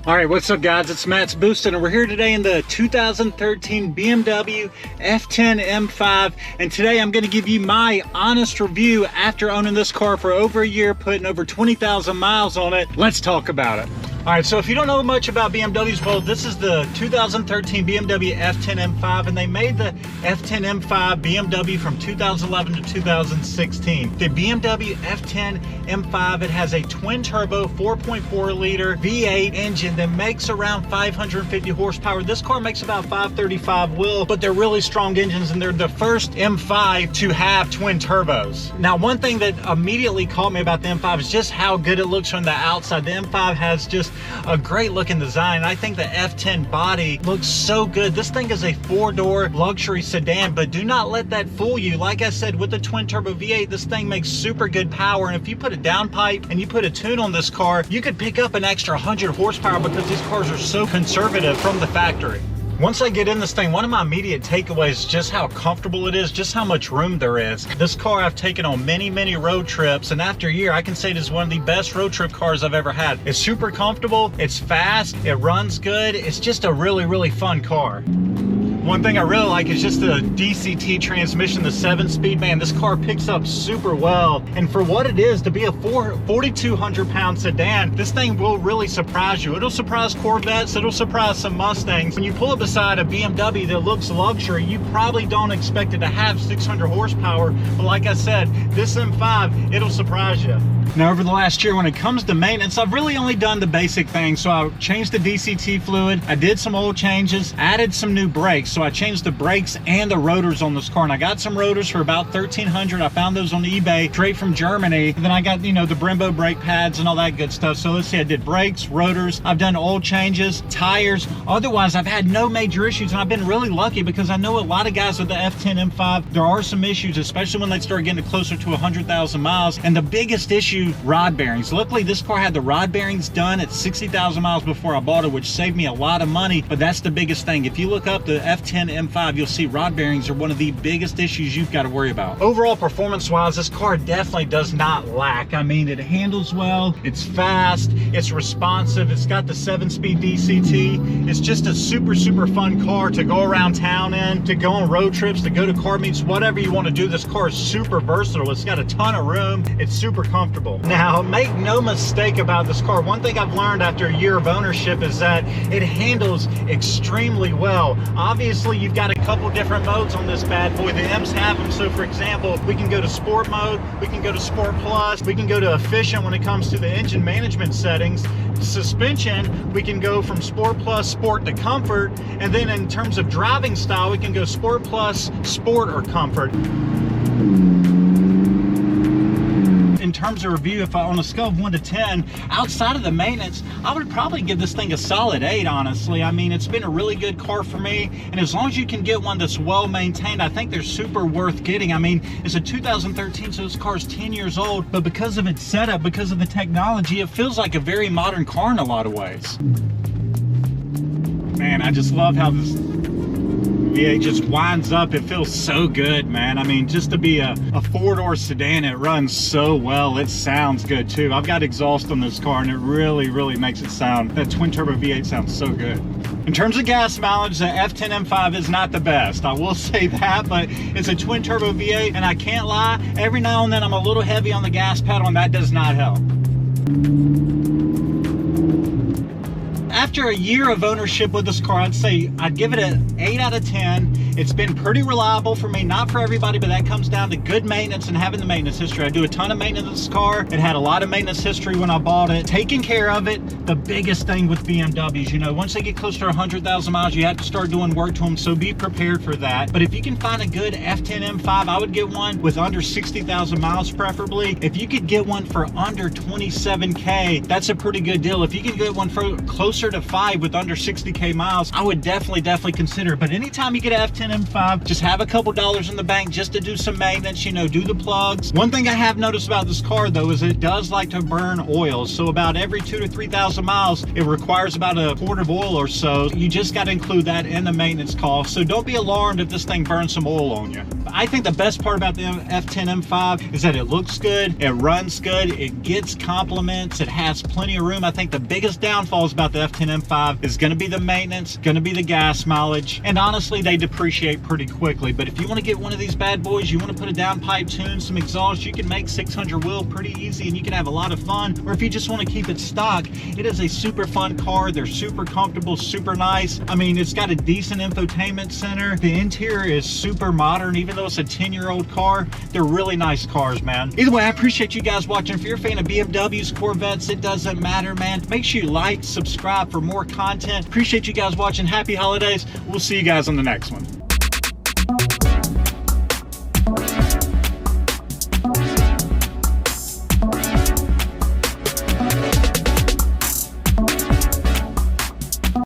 All right, what's up guys? It's Matt's Boosted and we're here today in the 2013 BMW F10 M5, and today I'm going to give you my honest review after owning this car for over a year, putting over 20,000 miles on it. Let's talk about it. All right, so if you don't know much about BMWs, well, this is the 2013 BMW F10 M5, and they made the F10 M5 BMW from 2011 to 2016. The BMW F10 M5, it has a twin-turbo 4.4 liter V8 engine that makes around 550 horsepower. This car makes about 535 wheel, but they're really strong engines, and they're the first M5 to have twin turbos. Now, one thing that immediately caught me about the M5 is just how good it looks from the outside. The M5 has just a great looking design. I think the F10 body looks so good. This thing is a four-door luxury sedan, but do not let that fool you. Like I said, with the twin turbo V8, this thing makes super good power, and if you put a downpipe and you put a tune on this car, you could pick up an extra 100 horsepower because these cars are so conservative from the factory. Once I get in this thing, one of my immediate takeaways is just how comfortable it is, just how much room there is. This car I've taken on many road trips, and after a year, I can say it is one of the best road trip cars I've ever had. It's super comfortable, it's fast, it runs good, it's just a really fun car. One thing I really like is just the DCT transmission, the 7-speed. Man, this car picks up super well. And for what it is, to be a 4,200 pound sedan, this thing will really surprise you. It'll surprise Corvettes, it'll surprise some Mustangs. When you pull up beside a BMW that looks luxury, you probably don't expect it to have 600 horsepower. But like I said, this M5, it'll surprise you. Now, over the last year, when it comes to maintenance, I've really only done the basic things. So I changed the DCT fluid, I did some oil changes, added some new brakes. So I changed the brakes and the rotors on this car, and I got some rotors for about $1,300. I found those on eBay straight from Germany. And then I got, you know, the Brembo brake pads and all that good stuff. So let's see, I did brakes, rotors, I've done oil changes, tires. Otherwise, I've had no major issues, and I've been really lucky because I know a lot of guys with the F10 M5, there are some issues, especially when they start getting closer to 100,000 miles. And the biggest issue, rod bearings. Luckily, this car had the rod bearings done at 60,000 miles before I bought it, which saved me a lot of money. But that's the biggest thing. If you look up the F10 M5, you'll see rod bearings are one of the biggest issues you've got to worry about. Overall, performance-wise, this car definitely does not lack. I mean, it handles well, it's fast, it's responsive, it's got the 7-speed DCT. It's just a super fun car to go around town in, to go on road trips, to go to car meets, whatever you want to do. This car is super versatile. It's got a ton of room. It's super comfortable. Now, make no mistake about this car. One thing I've learned after a year of ownership is that it handles extremely well. Obviously, you've got a couple different modes on this bad boy. The M's have them. So for example, we can go to sport mode, we can go to sport plus, we can go to efficient when it comes to the engine management settings. Suspension, we can go from sport plus, sport to comfort, and then in terms of driving style, we can go sport plus, sport, or comfort. In terms of review, if I, on a scale of 1 to 10, outside of the maintenance, I would probably give this thing a solid 8, honestly. I mean, it's been a really good car for me, and as long as you can get one that's well maintained, I think they're super worth getting. I mean, it's a 2013, so this car is 10 years old, but because of its setup, because of the technology, it feels like a very modern car in a lot of ways. Man, I just love how this V8 just winds up. It feels so good, man. I mean, just to be a four-door sedan, it runs so well. It sounds good too. I've got exhaust on this car, and it really makes it sound, that twin turbo V8 sounds so good. In terms of gas mileage, the F10 M5 is not the best, I will say that, but it's a twin turbo V8, and I can't lie, every now and then I'm a little heavy on the gas pedal, and that does not help. After a year of ownership with this car, I'd say I'd give it an 8 out of 10. It's been pretty reliable for me, not for everybody, but that comes down to good maintenance and having the maintenance history. I do a ton of maintenance in this car. It had a lot of maintenance history when I bought it. Taking care of it, the biggest thing with BMWs, you know, once they get close to 100,000 miles, you have to start doing work to them, so be prepared for that. But if you can find a good F10 M5, I would get one with under 60,000 miles preferably. If you could get one for under 27K, that's a pretty good deal. If you can get one for closer to 5 with under 60K miles, I would definitely consider it. But anytime you get an F10 M5, just have a couple dollars in the bank just to do some maintenance, you know, do the plugs. One thing I have noticed about this car though is it does like to burn oil. So about every 2,000 to 3,000 miles, it requires about a quart of oil or so. You just got to include that in the maintenance cost. So don't be alarmed if this thing burns some oil on you. I think the best part about the F10 M5 is that it looks good, it runs good, it gets compliments, it has plenty of room. I think the biggest downfalls about the F10 F10 M5 is going to be the maintenance, going to be the gas mileage, and honestly, they depreciate pretty quickly. But if you want to get one of these bad boys, you want to put a downpipe tune, some exhaust, you can make 600 wheel pretty easy and you can have a lot of fun. Or if you just want to keep it stock, it is a super fun car. They're super comfortable, super nice. I mean, it's got a decent infotainment center. The interior is super modern, even though it's a 10-year-old car. They're really nice cars, man. Either way, I appreciate you guys watching. If you're a fan of BMWs, Corvettes, it doesn't matter, man. Make sure you like, subscribe for more content. Appreciate you guys watching. Happy holidays. We'll see you guys on the next one.